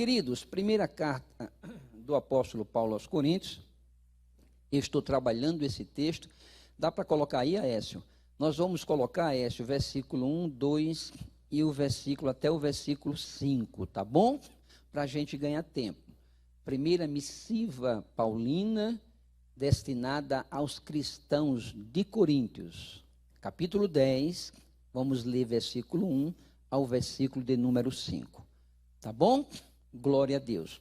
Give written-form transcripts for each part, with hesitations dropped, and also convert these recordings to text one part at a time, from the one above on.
Queridos, primeira carta do apóstolo Paulo aos Coríntios, eu estou trabalhando esse texto, dá para colocar aí, Aécio? Nós vamos colocar, Aécio, o versículo 1, 2 e o versículo, até o versículo 5, tá bom? Para a gente ganhar tempo. Primeira missiva paulina, destinada aos cristãos de Coríntios, capítulo 10, vamos ler versículo 1 ao versículo de número 5, tá bom? Glória a Deus.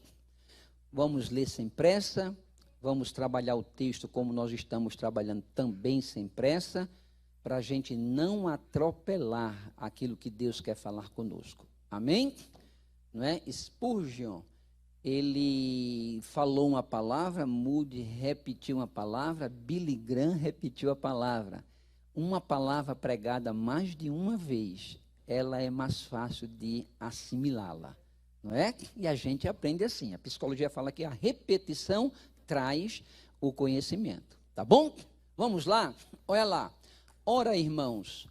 Vamos ler sem pressa, vamos trabalhar o texto como nós estamos trabalhando também sem pressa, para a gente não atropelar aquilo que Deus quer falar conosco. Amém? Não é? Spurgeon, ele falou uma palavra, Moody repetiu uma palavra, Billy Graham repetiu a palavra. Uma palavra pregada mais de uma vez, ela é mais fácil de assimilá-la, não é? E a gente aprende assim. A psicologia fala que a repetição traz o conhecimento, tá bom? Vamos lá? Olha lá. Ora, irmãos,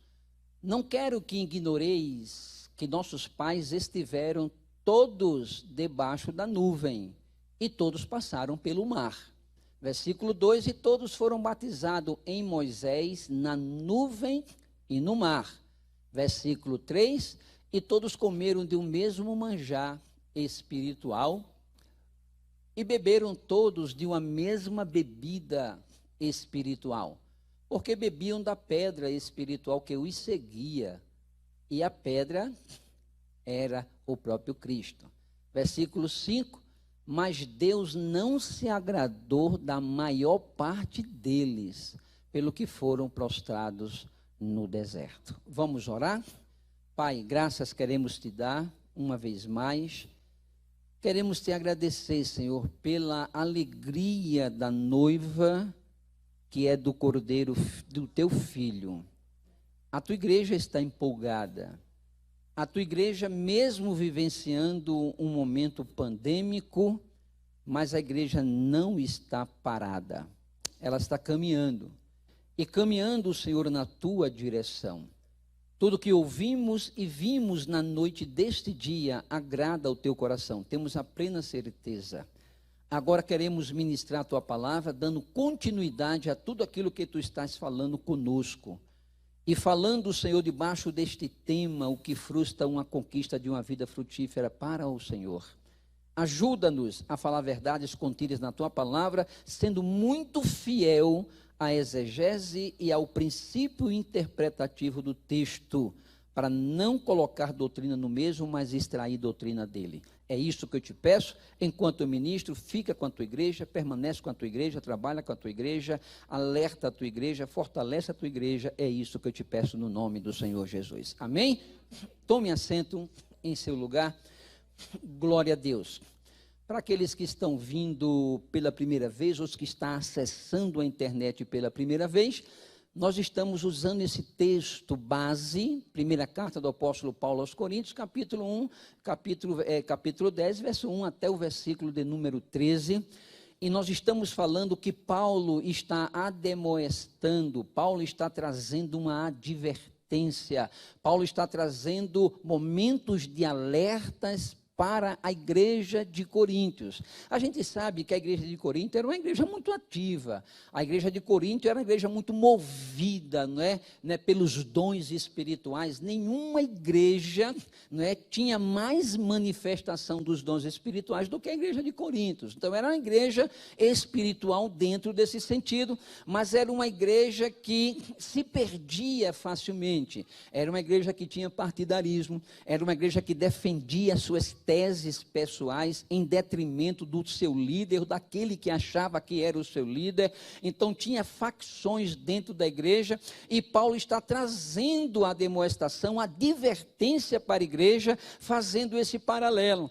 não quero que ignoreis que nossos pais estiveram todos debaixo da nuvem, e todos passaram pelo mar. Versículo 2, e todos foram batizados em Moisés na nuvem e no mar. Versículo 3, e todos comeram de um mesmo manjar espiritual, e beberam todos de uma mesma bebida espiritual, porque bebiam da pedra espiritual que os seguia, e a pedra era o próprio Cristo. Versículo 5, mas Deus não se agradou da maior parte deles, pelo que foram prostrados no deserto. Vamos orar? Pai, graças queremos te dar uma vez mais. Queremos te agradecer, Senhor, pela alegria da noiva, que é do Cordeiro, do teu Filho. A tua igreja está empolgada. A tua igreja, mesmo vivenciando um momento pandêmico, mas a igreja não está parada. Ela está caminhando. E caminhando, Senhor, na tua direção. Tudo que ouvimos e vimos na noite deste dia agrada ao teu coração. Temos a plena certeza. Agora queremos ministrar a tua palavra, dando continuidade a tudo aquilo que tu estás falando conosco. E falando, Senhor, debaixo deste tema, o que frustra uma conquista de uma vida frutífera para o Senhor. Ajuda-nos a falar verdades contidas na tua palavra, sendo muito fiel à exegese e ao princípio interpretativo do texto, para não colocar doutrina no mesmo, mas extrair doutrina dele. É isso que eu te peço, enquanto eu ministro, fica com a tua igreja, permanece com a tua igreja, trabalha com a tua igreja, alerta a tua igreja, fortalece a tua igreja, é isso que eu te peço no nome do Senhor Jesus. Amém? Tome assento em seu lugar, glória a Deus. Para aqueles que estão vindo pela primeira vez, os que estão acessando a internet pela primeira vez, nós estamos usando esse texto base, primeira carta do apóstolo Paulo aos Coríntios, capítulo 1, capítulo 10, verso 1 até o versículo de número 13, e nós estamos falando que Paulo está ademoestando, Paulo está trazendo uma advertência, Paulo está trazendo momentos de alertas para a igreja de Coríntios. A gente sabe que a igreja de Corinto era uma igreja muito ativa. A igreja de Corinto era uma igreja muito movida, não é, pelos dons espirituais. Nenhuma igreja, não é, tinha mais manifestação dos dons espirituais do que a igreja de Corinto. Então era uma igreja espiritual dentro desse sentido, mas era uma igreja que se perdia facilmente. Era uma igreja que tinha partidarismo, era uma igreja que defendia suas teses pessoais em detrimento do seu líder, daquele que achava que era o seu líder. Então tinha facções dentro da igreja, e Paulo está trazendo a demonstração, a advertência para a igreja, fazendo esse paralelo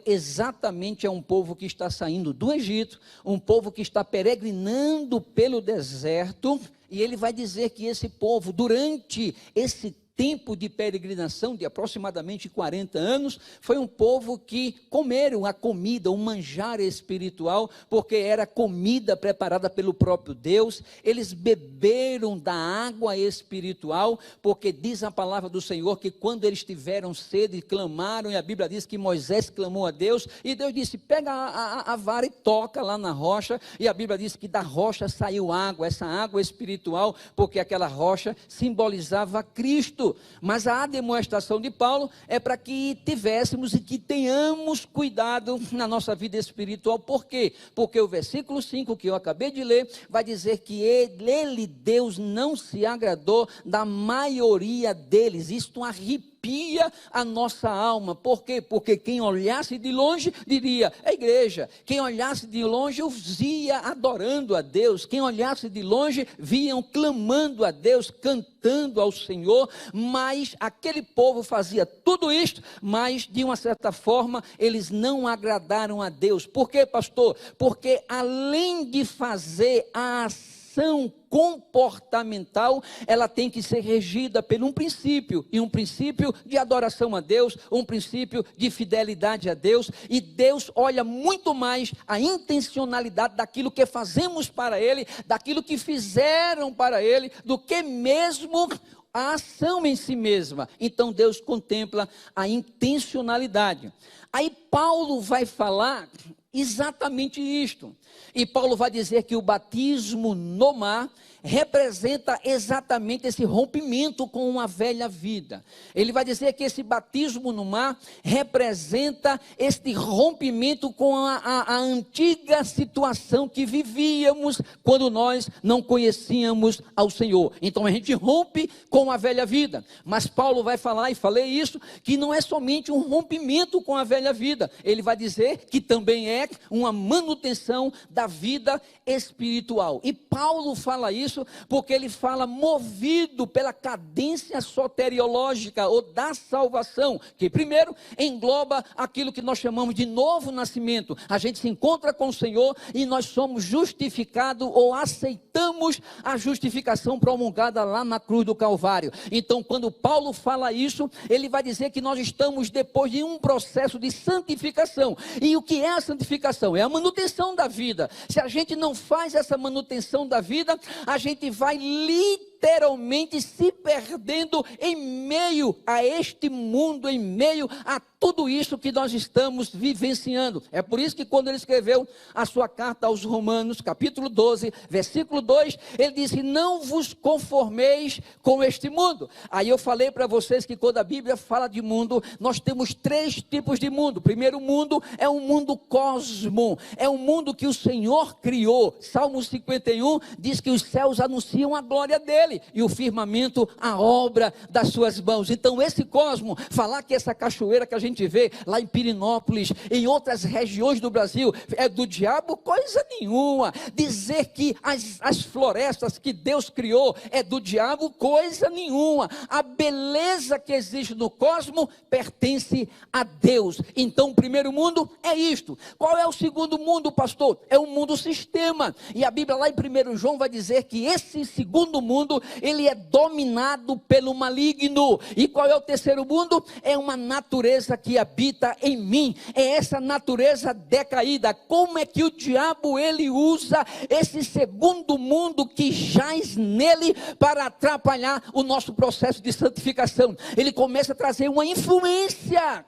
exatamente a um povo que está saindo do Egito, um povo que está peregrinando pelo deserto, e ele vai dizer que esse povo, durante esse tempo de peregrinação de aproximadamente 40 anos, foi um povo que comeram a comida, o manjar espiritual, porque era comida preparada pelo próprio Deus. Eles beberam da água espiritual, porque diz a palavra do Senhor que quando eles tiveram sede, clamaram, e a Bíblia diz que Moisés clamou a Deus, e Deus disse, pega a vara e toca lá na rocha, e a Bíblia diz que da rocha saiu água, essa água espiritual, porque aquela rocha simbolizava Cristo. Mas a demonstração de Paulo é para que tivéssemos e que tenhamos cuidado na nossa vida espiritual. Por quê? Porque o versículo 5 que eu acabei de ler, vai dizer que ele, Deus, não se agradou da maioria deles. Isto arrepia a nossa alma. Por quê? Porque quem olhasse de longe diria, é igreja. Quem olhasse de longe os via adorando a Deus. Quem olhasse de longe viam clamando a Deus, cantando ao Senhor. Mas aquele povo fazia tudo isto, mas de uma certa forma eles não agradaram a Deus. Por quê, pastor? Porque além de fazer a ação comportamental, ela tem que ser regida por um princípio, e um princípio de adoração a Deus, um princípio de fidelidade a Deus, e Deus olha muito mais a intencionalidade daquilo que fazemos para Ele, daquilo que fizeram para Ele, do que mesmo a ação em si mesma. Então Deus contempla a intencionalidade. Aí Paulo vai falar exatamente isto, e Paulo vai dizer que o batismo no mar representa exatamente esse rompimento com uma velha vida. Ele vai dizer que esse batismo no mar representa este rompimento com a antiga situação que vivíamos quando nós não conhecíamos ao Senhor. Então a gente rompe com a velha vida. Mas Paulo vai falar, e falei isso, que não é somente um rompimento com a velha vida. Ele vai dizer que também é uma manutenção da vida espiritual. E Paulo fala isso porque ele fala movido pela cadência soteriológica ou da salvação, que primeiro engloba aquilo que nós chamamos de novo nascimento. A gente se encontra com o Senhor e nós somos justificados ou aceitamos a justificação promulgada lá na cruz do Calvário. Então quando Paulo fala isso, ele vai dizer que nós estamos depois de um processo de santificação. E o que é a santificação? É a manutenção da vida. Se a gente não faz essa manutenção da vida, a gente vai literalmente se perdendo em meio a este mundo, em meio a tudo isso que nós estamos vivenciando. É por isso que quando ele escreveu a sua carta aos Romanos, capítulo 12, versículo 2, ele disse, não vos conformeis com este mundo. Aí eu falei para vocês que quando a Bíblia fala de mundo, nós temos 3 tipos de mundo. O primeiro mundo é um mundo cosmo, é um mundo que o Senhor criou. Salmo 51 diz que os céus anunciam a glória dele, e o firmamento a obra das suas mãos. Então esse cosmo, falar que essa cachoeira que a gente vê lá em Pirinópolis, em outras regiões do Brasil, é do diabo, coisa nenhuma. Dizer que as florestas que Deus criou é do diabo, coisa nenhuma. A beleza que existe no cosmo pertence a Deus. Então o primeiro mundo é isto. Qual é o segundo mundo, pastor? É um mundo sistema, e a Bíblia lá em 1 João vai dizer que esse segundo mundo, ele é dominado pelo maligno. E qual é o terceiro mundo? É uma natureza que habita em mim, é essa natureza decaída. Como é que o diabo ele usa esse segundo mundo que jaz nele para atrapalhar o nosso processo de santificação? Ele começa a trazer uma influência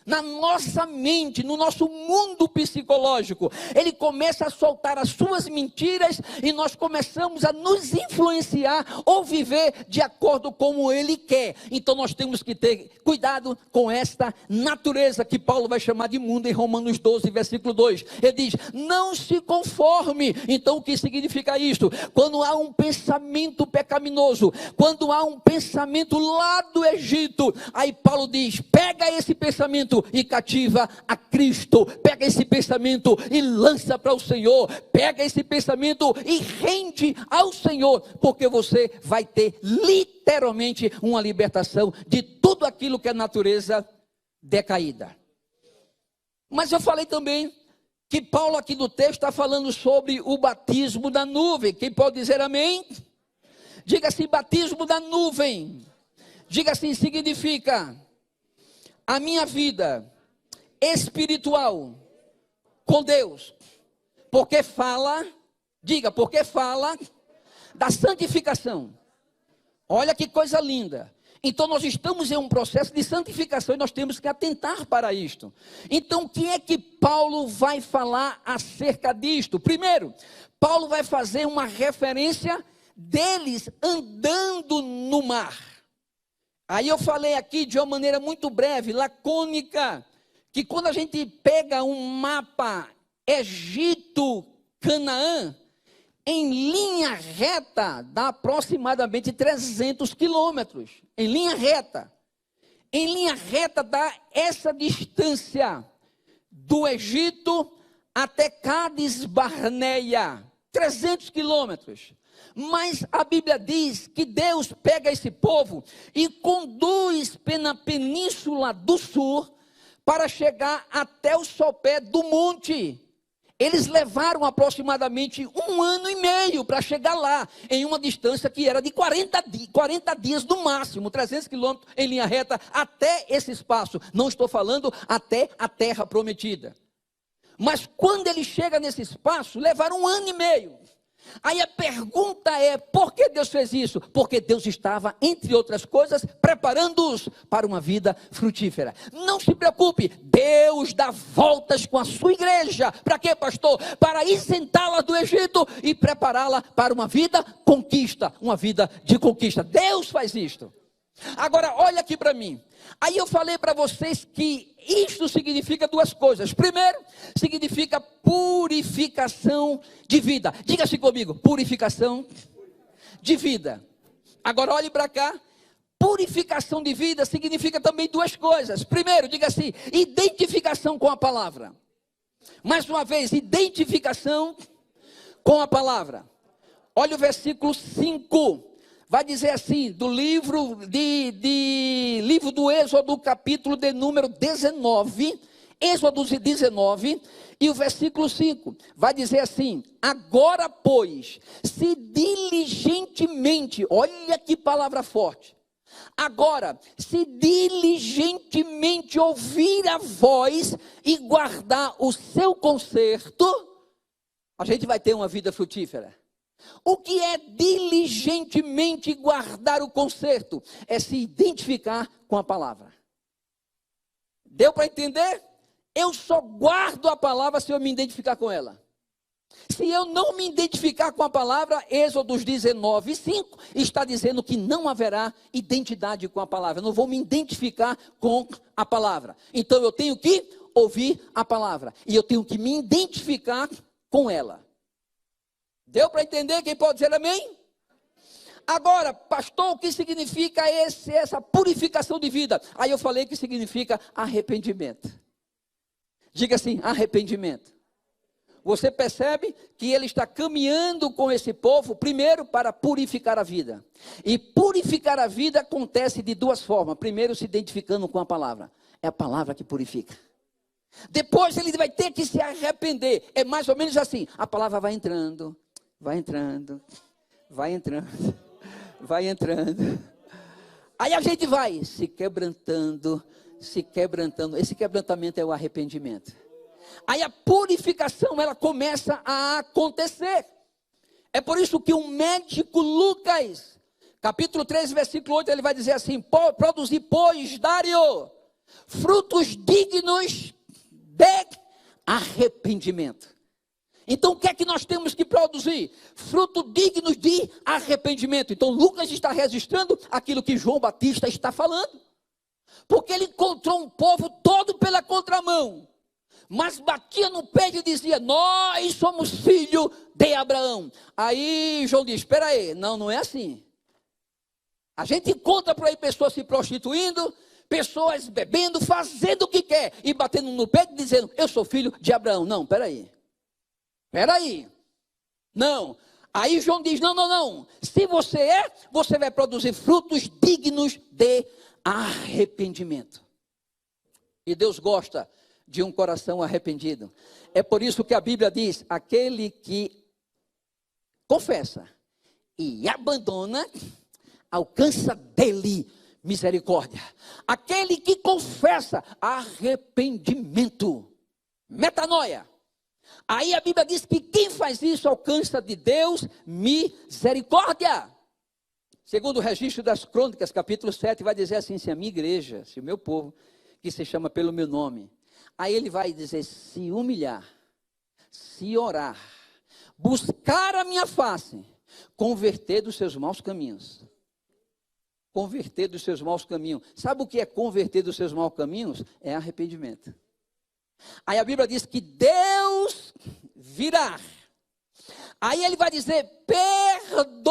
na nossa mente, no nosso mundo psicológico. Ele começa a soltar as suas mentiras e nós começamos a nos influenciar ou viver de acordo com como ele quer. Então nós temos que ter cuidado com esta natureza que Paulo vai chamar de mundo em Romanos 12, versículo 2. Ele diz, não se conforme. Então o que significa isto? Quando há um pensamento pecaminoso, quando há um pensamento lá do Egito, aí Paulo diz, pega esse pensamento e cativa a Cristo, pega esse pensamento e lança para o Senhor, pega esse pensamento e rende ao Senhor, porque você vai ter literalmente uma libertação de tudo aquilo que é natureza decaída. Mas eu falei também que Paulo aqui no texto está falando sobre o batismo da nuvem. Quem pode dizer amém? Diga assim, batismo da nuvem. Diga assim, significa a minha vida espiritual com Deus. Porque fala, diga, porque fala da santificação. Olha que coisa linda. Então nós estamos em um processo de santificação e nós temos que atentar para isto. Então o que é que Paulo vai falar acerca disto? Primeiro, Paulo vai fazer uma referência deles andando no mar. Aí eu falei aqui de uma maneira muito breve, lacônica, que quando a gente pega um mapa Egito, Canaã, em linha reta, dá aproximadamente 300 quilômetros. Em linha reta. Em linha reta dá essa distância do Egito até Cádiz Barneia. 300 quilômetros. Mas a Bíblia diz que Deus pega esse povo e conduz pela península do sul para chegar até o sopé do monte. Eles levaram aproximadamente 1 ano e meio para chegar lá, em uma distância que era de 40 dias no máximo, 300 quilômetros em linha reta, até esse espaço. Não estou falando até a terra prometida. Mas quando ele chega nesse espaço, levaram 1 ano e meio. Aí a pergunta é, por que Deus fez isso? Porque Deus estava, entre outras coisas, preparando-os para uma vida frutífera. Não se preocupe, Deus dá voltas com a sua igreja. Para quê, pastor? Para isentá-la do Egito e prepará-la para uma vida conquista, uma vida de conquista. Deus faz isto. Agora, olha aqui para mim. Aí eu falei para vocês que isto significa 2 coisas. Primeiro, significa purificação de vida. Diga-se comigo, purificação de vida. Agora olhe para cá. Purificação de vida significa também 2 coisas. Primeiro, diga assim, identificação com a palavra. Mais uma vez, identificação com a palavra. Olha o versículo 5. Vai dizer assim, do livro do Êxodo, capítulo de número 19, Êxodo 19, e o versículo 5, vai dizer assim, agora pois, se diligentemente, olha que palavra forte, agora, se diligentemente ouvir a voz e guardar o seu conserto, a gente vai ter uma vida frutífera. O que é diligentemente guardar o conserto? É se identificar com a palavra. Deu para entender? Eu só guardo a palavra se eu me identificar com ela. Se eu não me identificar com a palavra, Êxodo 19, 5, está dizendo que não haverá identidade com a palavra. Eu não vou me identificar com a palavra. Então eu tenho que ouvir a palavra. E eu tenho que me identificar com ela. Deu para entender? Quem pode dizer amém? Agora, pastor, o que significa essa purificação de vida? Aí eu falei que significa arrependimento. Diga assim, arrependimento. Você percebe que ele está caminhando com esse povo, primeiro, para purificar a vida. E purificar a vida acontece de 2 formas. Primeiro, se identificando com a palavra. É a palavra que purifica. Depois ele vai ter que se arrepender. É mais ou menos assim. A palavra vai entrando, vai entrando, vai entrando, vai entrando. Aí a gente vai se quebrantando, se quebrantando. Esse quebrantamento é o arrependimento. Aí a purificação, ela começa a acontecer. É por isso que o médico Lucas, capítulo 3, versículo 8, ele vai dizer assim: produzir, pois, Dário, frutos dignos de arrependimento. Então o que é que nós temos que produzir? Fruto dignos de arrependimento. Então Lucas está registrando aquilo que João Batista está falando. Porque ele encontrou um povo todo pela contramão. Mas batia no peito e dizia: nós somos filhos de Abraão. Aí João diz: espera aí, não é assim. A gente encontra por aí pessoas se prostituindo, pessoas bebendo, fazendo o que quer, e batendo no peito dizendo: eu sou filho de Abraão. Não, espera aí, não. Aí João diz: não, se você vai produzir frutos dignos de arrependimento. E Deus gosta de um coração arrependido. É por isso que a Bíblia diz: aquele que confessa e abandona, alcança dele misericórdia. Aquele que confessa, arrependimento, metanoia. Aí a Bíblia diz que quem faz isso alcança de Deus misericórdia. Segundo o registro das crônicas, capítulo 7, vai dizer assim: se a minha igreja, se o meu povo, que se chama pelo meu nome, aí ele vai dizer, se humilhar, se orar, buscar a minha face, converter dos seus maus caminhos. Converter dos seus maus caminhos. Sabe o que é converter dos seus maus caminhos? É arrependimento. Aí a Bíblia diz que Deus virá. Aí ele vai dizer, perdoará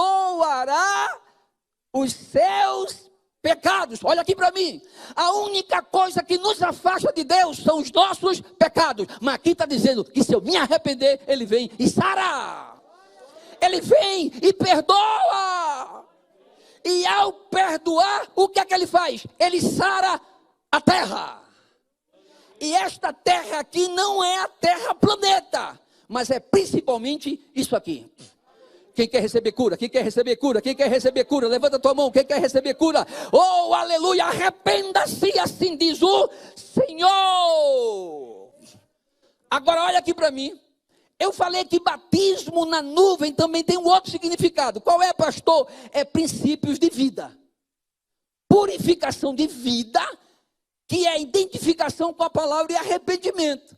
os seus pecados. Olha aqui para mim. A única coisa que nos afasta de Deus são os nossos pecados. Mas aqui está dizendo que se eu me arrepender, ele vem e sara. Ele vem e perdoa. E ao perdoar, o que é que ele faz? Ele sara a terra. E esta terra aqui não é a terra planeta, mas é principalmente isso aqui. Quem quer receber cura? Quem quer receber cura? Quem quer receber cura? Levanta a tua mão. Quem quer receber cura? Oh, aleluia, arrependa-se, assim diz o Senhor. Agora olha aqui para mim. Eu falei que batismo na nuvem também tem um outro significado. Qual é, pastor? É princípios de vida. Purificação de vida, que é identificação com a palavra e arrependimento.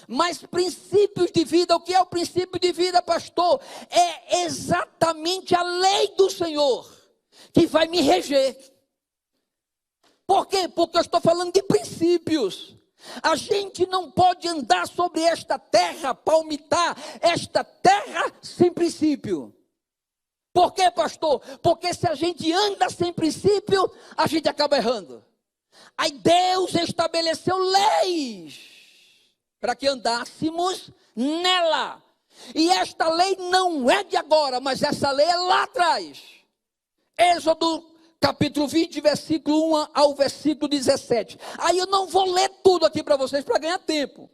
Mas princípios de vida, o que é o princípio de vida, pastor? É exatamente a lei do Senhor que vai me reger. Por quê? Porque eu estou falando de princípios. A gente não pode andar sobre esta terra, palmitar esta terra sem princípio. Por quê, pastor? Porque se a gente anda sem princípio, a gente acaba errando. Aí Deus estabeleceu leis para que andássemos nela. E esta lei não é de agora, mas essa lei é lá atrás. Êxodo capítulo 20, versículo 1 ao versículo 17. Aí eu não vou ler tudo aqui para vocês para ganhar tempo.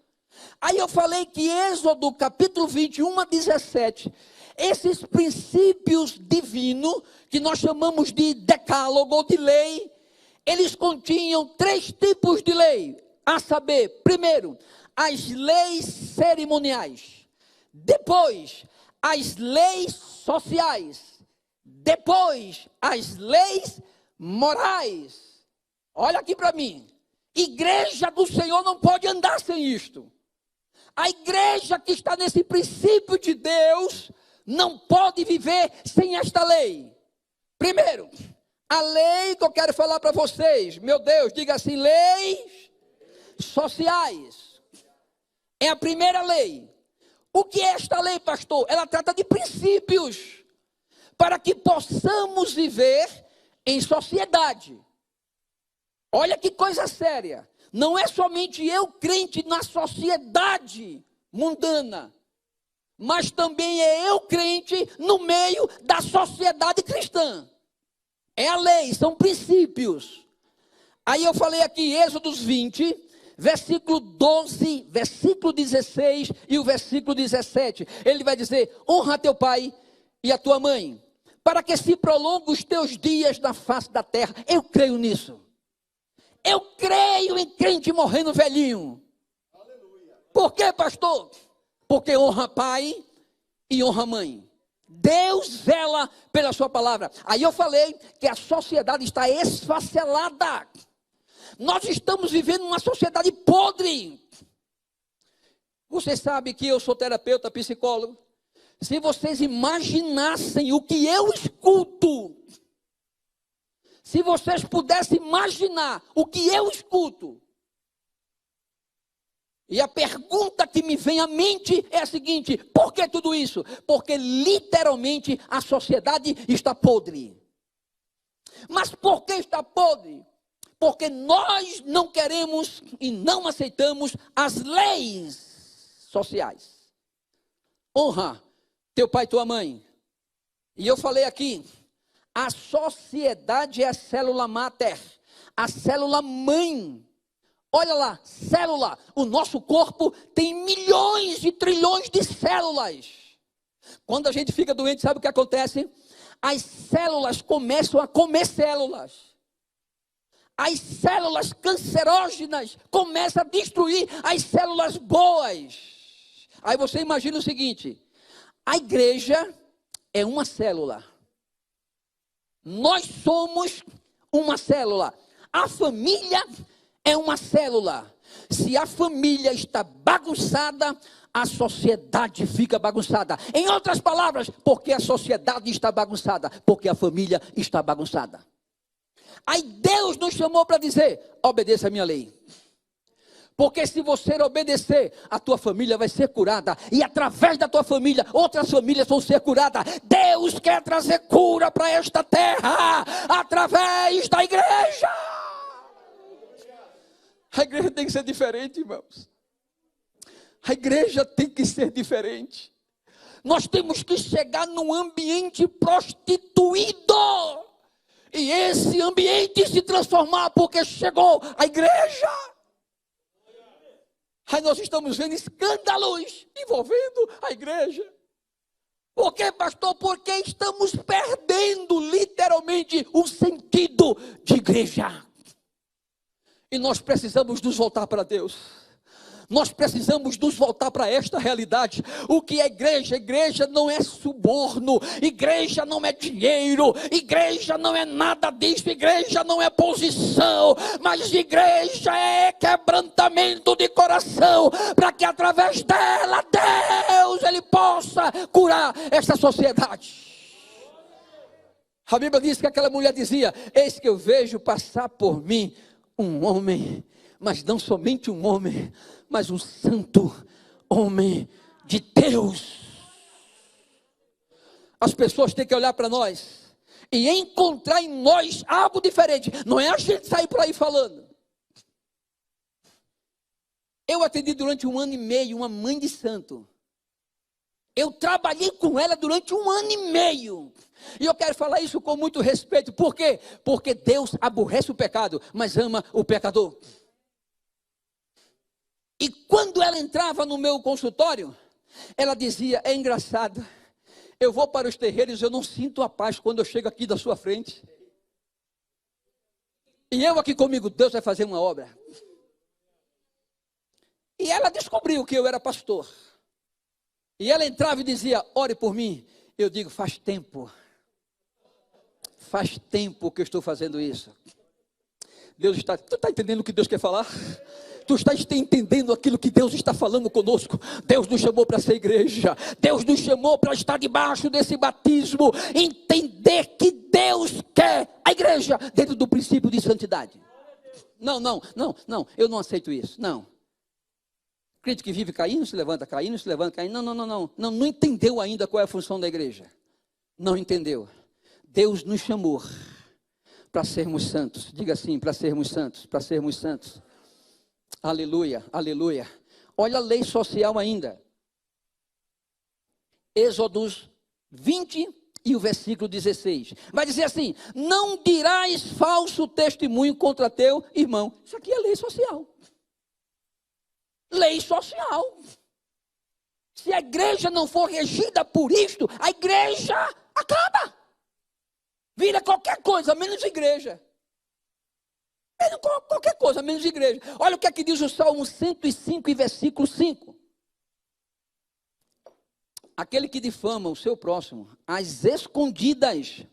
Aí eu falei que Êxodo capítulo 21 a 17, esses princípios divinos, que nós chamamos de decálogo ou de lei, eles continham 3 tipos de lei, a saber, primeiro, as leis cerimoniais, depois, as leis sociais, depois, as leis morais. Olha aqui para mim, igreja do Senhor não pode andar sem isto. A igreja que está nesse princípio de Deus não pode viver sem esta lei. Primeiro, a lei que eu quero falar para vocês, meu Deus, diga assim, leis sociais. É a primeira lei. O que é esta lei, pastor? Ela trata de princípios para que possamos viver em sociedade. Olha que coisa séria. Não é somente eu crente na sociedade mundana, mas também é eu crente no meio da sociedade cristã. É a lei, são princípios. Aí eu falei aqui, Êxodo 20, versículo 12, versículo 16 e o versículo 17. Ele vai dizer, honra teu pai e a tua mãe, para que se prolonguem os teus dias na face da terra. Eu creio nisso. Eu creio em crente morrendo velhinho. Aleluia. Por quê, pastor? Porque honra pai e honra mãe. Deus zela pela sua palavra. Aí eu falei que a sociedade está esfacelada. Nós estamos vivendo uma sociedade podre. Você sabe que eu sou terapeuta, psicólogo. Se vocês imaginassem o que eu escuto, se vocês pudessem imaginar o que eu escuto, e a pergunta que me vem à mente é a seguinte: por que tudo isso? Porque literalmente a sociedade está podre. Mas por que está podre? Porque nós não queremos e não aceitamos as leis sociais. Honra teu pai e tua mãe. E eu falei aqui, a sociedade é a célula máter, a célula mãe. Olha lá, célula. O nosso corpo tem milhões e trilhões de células. Quando a gente fica doente, sabe o que acontece? As células começam a comer células. as células cancerógenas começam a destruir as células boas. Aí você imagina o seguinte: a igreja é uma célula. Nós somos uma célula. A família é uma célula. Se a família está bagunçada, a sociedade fica bagunçada. Em outras palavras, porque a sociedade está bagunçada? Porque a família está bagunçada. Aí Deus nos chamou para dizer: obedeça a minha lei. Porque se você obedecer, a tua família vai ser curada. E através da tua família, outras famílias vão ser curadas. Deus quer trazer cura para esta terra, através da igreja. A igreja tem que ser diferente, irmãos. A igreja tem que ser diferente. Nós temos que chegar num ambiente prostituído. E esse ambiente se transformar, porque chegou a igreja. Aí nós estamos vendo escândalos envolvendo a igreja. Por quê, pastor? Porque estamos perdendo literalmente o sentido de igreja. E nós precisamos nos voltar para Deus. Nós precisamos nos voltar para esta realidade. O que é igreja? Igreja não é suborno, igreja não é dinheiro, igreja não é nada disso, igreja não é posição, mas igreja é quebrantamento de coração, para que através dela, Deus, Ele possa curar esta sociedade. A Bíblia diz que aquela mulher dizia: eis que eu vejo passar por mim um homem, mas não somente um homem, mas um santo homem de Deus. As pessoas têm que olhar para nós e encontrar em nós algo diferente. Não é a gente sair por aí falando. Eu atendi durante 1 ano e meio uma mãe de santo. Eu trabalhei com ela durante 1 ano e meio. E eu quero falar isso com muito respeito. Por quê? Porque Deus aborrece o pecado, mas ama o pecador. E quando ela entrava no meu consultório, ela dizia: é engraçado, eu vou para os terreiros, eu não sinto a paz quando eu chego aqui da sua frente. E eu aqui comigo, Deus vai fazer uma obra. E ela descobriu que eu era pastor. E ela entrava e dizia: ore por mim. Eu digo: faz tempo que eu estou fazendo isso. Deus está, tu está entendendo o que Deus quer falar? Tu estás entendendo aquilo que Deus está falando conosco? Deus nos chamou para ser igreja. Deus nos chamou para estar debaixo desse batismo. Entender que Deus quer a igreja dentro do princípio de santidade. Não, eu não aceito isso, não. Crente que vive caindo, se levanta, caindo, se levanta, caindo. Não entendeu ainda qual é a função da igreja. Não entendeu. Deus nos chamou para sermos santos. Diga assim: para sermos santos, para sermos santos. Aleluia, aleluia. Olha a lei social ainda. Êxodos 20 e o versículo 16. Vai dizer assim: não dirás falso testemunho contra teu irmão. Isso aqui é lei social. Lei social. Se a igreja não for regida por isto, a igreja acaba. Vira qualquer coisa, menos igreja. Qualquer coisa, menos igreja. Olha o que é que diz o Salmo 105 e versículo 5. Aquele que difama o seu próximo, às escondidas,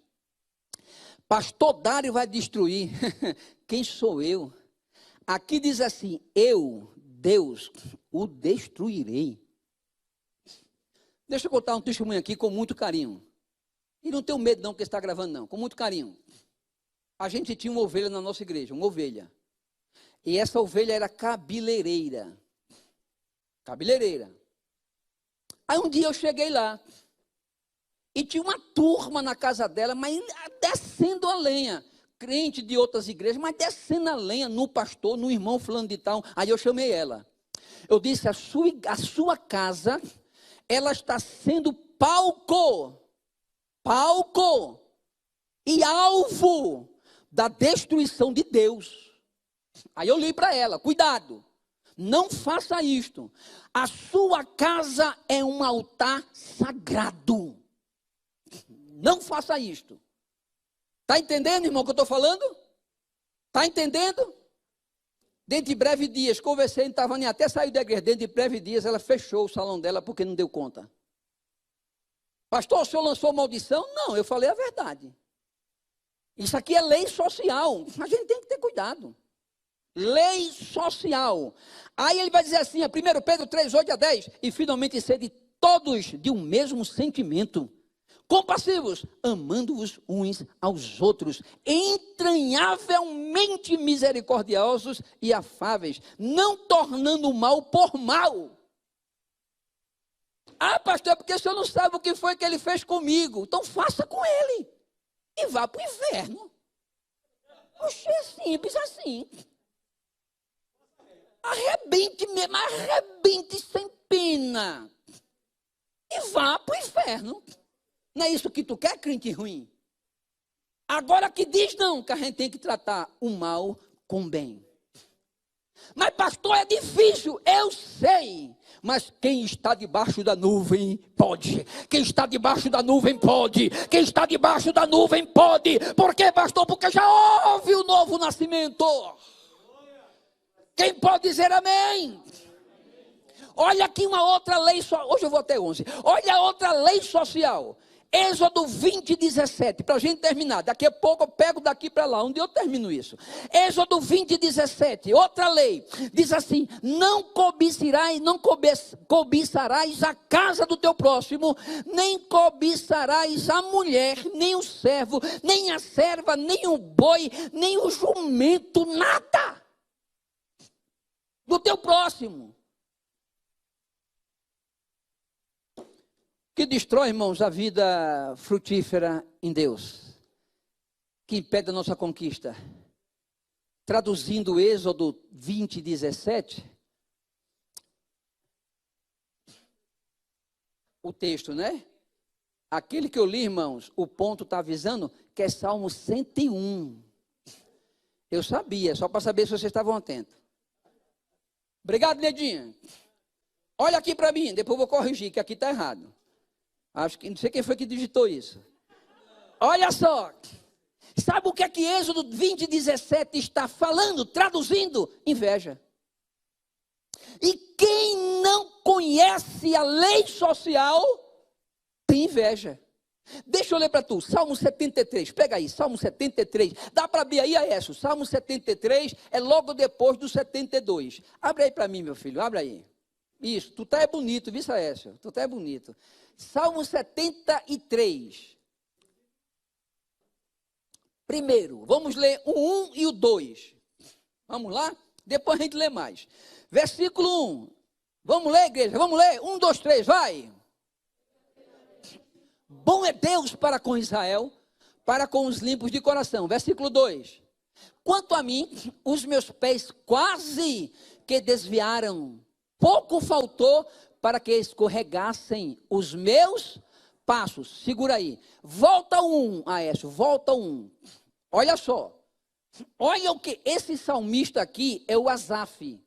pastor Dário vai destruir. Quem sou eu? Aqui diz assim: eu, Deus, o destruirei. Deixa eu contar um testemunho aqui com muito carinho. E não tenho medo não, que está gravando não, com muito carinho. A gente tinha uma ovelha na nossa igreja, uma ovelha. E essa ovelha era cabeleireira. Cabeleireira. Aí um dia eu cheguei lá. E tinha uma turma na casa dela, mas descendo a lenha. Crente de outras igrejas, mas descendo a lenha no pastor, no irmão fulano de tal. Aí eu chamei ela. Eu disse: a sua casa, ela está sendo palco e alvo da destruição de Deus. Aí eu li para ela: cuidado, não faça isto. A sua casa é um altar sagrado. Não faça isto. Está entendendo, irmão, o que eu estou falando? Está entendendo? Dentro de breve dias, conversei, não estava nem até saiu da igreja. Dentro de breve dias, ela fechou o salão dela porque não deu conta. Pastor, o senhor lançou maldição? Não, eu falei a verdade. Isso aqui é lei social. A gente tem que ter cuidado. Lei social. Aí ele vai dizer assim, 1 Pedro 3, 8 a 10. E finalmente sede todos de um mesmo sentimento, compassivos, amando-vos uns aos outros, entranhavelmente misericordiosos e afáveis, não tornando o mal por mal. Ah, pastor, é porque o senhor não sabe o que foi que ele fez comigo. Então faça com ele. E vá para o inferno. Oxe, é simples assim. Arrebente mesmo, arrebente sem pena. E vá para o inferno. Não é isso que tu quer, crente ruim? Agora que diz não, que a gente tem que tratar o mal com o bem. Mas pastor, é difícil, eu sei. Mas quem está debaixo da nuvem pode. Quem está debaixo da nuvem pode. Quem está debaixo da nuvem pode. Por quê, pastor? Porque já houve o novo nascimento. Quem pode dizer amém? Olha aqui uma outra lei, hoje eu vou até 11. Olha outra lei social. Êxodo 20, 17, para a gente terminar. Daqui a pouco eu pego daqui para lá, onde eu termino isso. Êxodo 20, 17, outra lei. Diz assim, não cobiçarás a casa do teu próximo, nem cobiçarás a mulher, nem o servo, nem a serva, nem o boi, nem o jumento, nada do teu próximo. Que destrói, irmãos, a vida frutífera em Deus, que impede a nossa conquista. Traduzindo o Êxodo 20, 17, o texto, né? Aquele que eu li, irmãos, o ponto está avisando que é Salmo 101. Eu sabia, só para saber se vocês estavam atentos. Obrigado, Nedinha. Olha aqui para mim, depois eu vou corrigir, que aqui está errado. Acho que não sei quem foi que digitou isso. Olha só. Sabe o que é que Êxodo 20, 17 está falando, traduzindo? Inveja. E quem não conhece a lei social tem inveja. Deixa eu ler para tu, Salmo 73, pega aí, Salmo 73, dá para abrir aí, Aécio, Salmo 73 é logo depois do 72. Abre aí para mim, meu filho, abre aí. Isso, tu tá é bonito, viu, Aécio? Tu tá é bonito. Salmo 73. Primeiro, vamos ler o 1 e o 2. Vamos lá? Depois a gente lê mais. Versículo 1. Vamos ler, igreja? Vamos ler? 1, 2, 3, vai. Bom é Deus para com Israel, para com os limpos de coração. Versículo 2. Quanto a mim, os meus pés quase que desviaram. Pouco faltou para que escorregassem os meus passos. Segura aí. Volta um, Aécio, volta um. Olha só. Olha o que esse salmista aqui é o Asaf.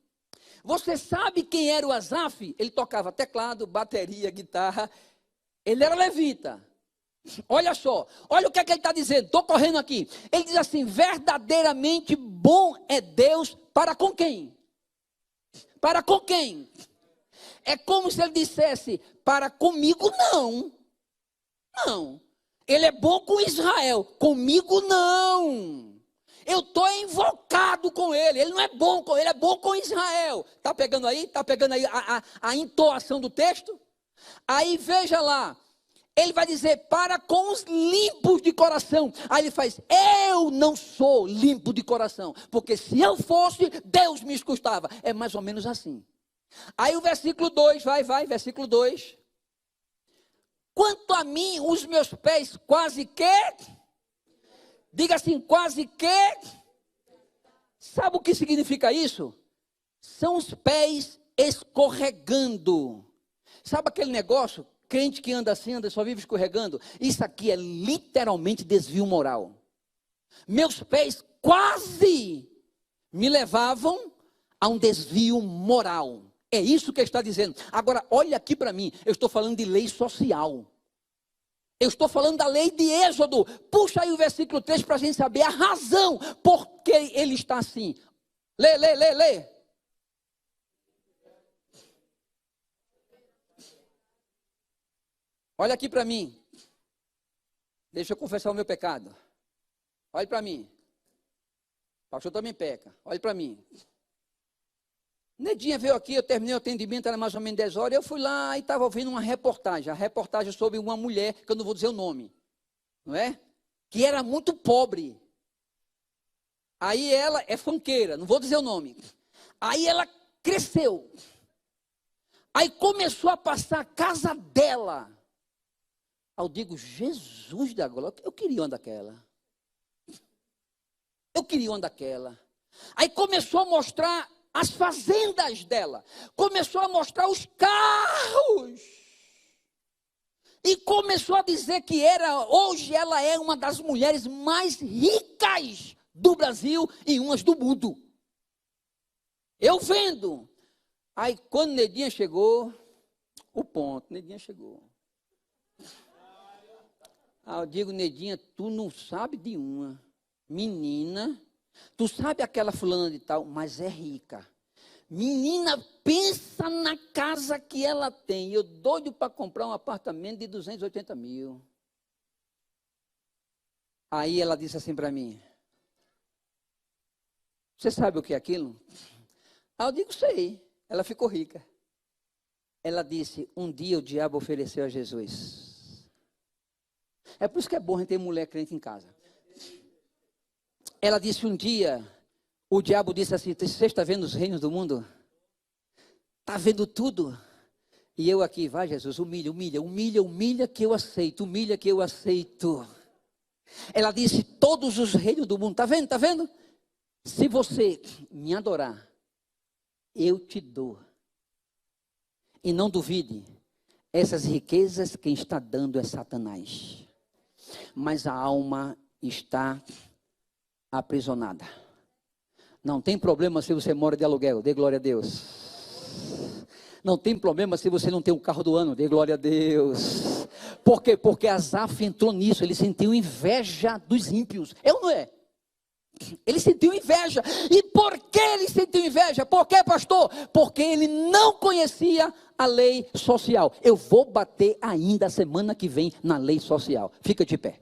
Você sabe quem era o Asaf? Ele tocava teclado, bateria, guitarra. Ele era levita. Olha só. Olha o que é que ele está dizendo. Estou correndo aqui. Ele diz assim, verdadeiramente bom é Deus para com quem? Para com quem? É como se ele dissesse, para comigo não. Não. Ele é bom com Israel, comigo não. Eu estou invocado com ele, ele não é bom com ele, é bom com Israel. Está pegando aí? Está pegando aí a entoação do texto? Aí veja lá, ele vai dizer, para com os limpos de coração. Aí ele faz, eu não sou limpo de coração, porque se eu fosse, Deus me escutava. É mais ou menos assim. Aí o versículo 2, vai, versículo 2. Quanto a mim, os meus pés quase que, diga assim, quase que, sabe o que significa isso? São os pés escorregando. Sabe aquele negócio, crente que anda assim, só vive escorregando? Isso aqui é literalmente desvio moral. Meus pés quase me levavam a um desvio moral. É isso que ele está dizendo. Agora, olha aqui para mim, eu estou falando de lei social. Eu estou falando da lei de Êxodo. Puxa aí o versículo 3 para a gente saber a razão por que ele está assim. Lê. Olha aqui para mim. Deixa eu confessar o meu pecado. Olha para mim. O pastor também peca. Olha para mim. Nedinha veio aqui, eu terminei o atendimento, era mais ou menos 10 horas, eu fui lá e estava ouvindo uma reportagem, a reportagem sobre uma mulher, que eu não vou dizer o nome, não é? Que era muito pobre. Aí ela é funkeira, não vou dizer o nome. Aí ela cresceu. Aí começou a passar a casa dela. Aí eu digo, Jesus da glória, eu queria uma daquela. Eu queria uma daquela. Aí começou a mostrar as fazendas dela, começou a mostrar os carros, e começou a dizer que hoje ela é uma das mulheres mais ricas do Brasil e umas do mundo. Eu vendo. Aí quando Nedinha chegou, Nedinha chegou. Aí eu digo, Nedinha, tu não sabe de uma menina. Tu sabe aquela fulana de tal, mas é rica. Menina, pensa na casa que ela tem. Eu doido para comprar um apartamento de 280 mil. Aí ela disse assim para mim, você sabe o que é aquilo? Aí eu digo, sei. Ela ficou rica. Ela disse, um dia o diabo ofereceu a Jesus. É por isso que é bom a gente ter mulher crente em casa. Ela disse um dia, o diabo disse assim, você está vendo os reinos do mundo? Está vendo tudo? E eu aqui, vai Jesus, humilha que eu aceito, humilha que eu aceito. Ela disse, todos os reinos do mundo, está vendo? Se você me adorar, eu te dou. E não duvide, essas riquezas quem está dando é Satanás. Mas a alma está aprisionada. Não tem problema se você mora de aluguel, dê glória a Deus. Não tem problema se você não tem um carro do ano, dê glória a Deus. Por quê? Porque Asaf entrou nisso, ele sentiu inveja dos ímpios. Eu não é? Ele sentiu inveja. E por que ele sentiu inveja? Por quê, pastor? Porque ele não conhecia a lei social. Eu vou bater ainda a semana que vem na lei social. Fica de pé.